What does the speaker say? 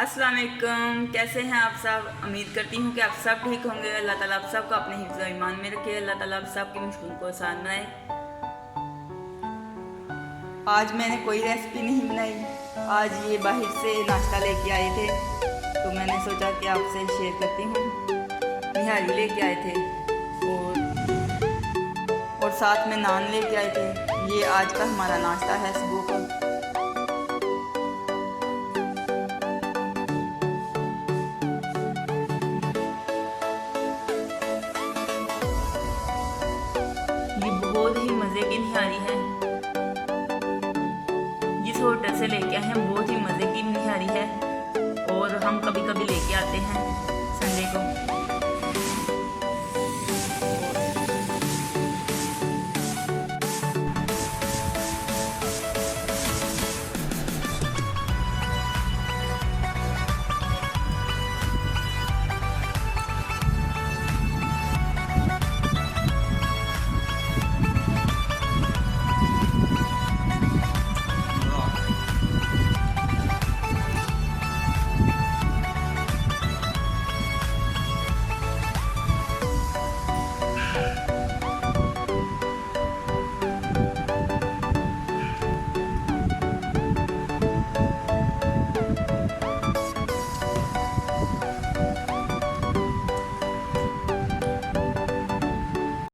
अस्सलाम वालेकुम। कैसे हैं आप सब? उम्मीद करती हूँ कि आप सब ठीक होंगे। अल्लाह ताला आप सबको अपने हिफ्ज़ व ईमान में रखे। अल्लाह ताला आप सबकी मुश्किल को आसान बनाए। आज मैंने कोई रेसिपी नहीं बनाई। आज ये बाहर से नाश्ता लेके आए थे तो मैंने सोचा कि आपसे शेयर करती हूँ। निहारी लेके आए थे और साथ में नान लेके आए थे। ये आज का हमारा नाश्ता है सुबह का। ये बहुत ही मज़े की निहारी है। जिस होटल से लेके आए हैं बहुत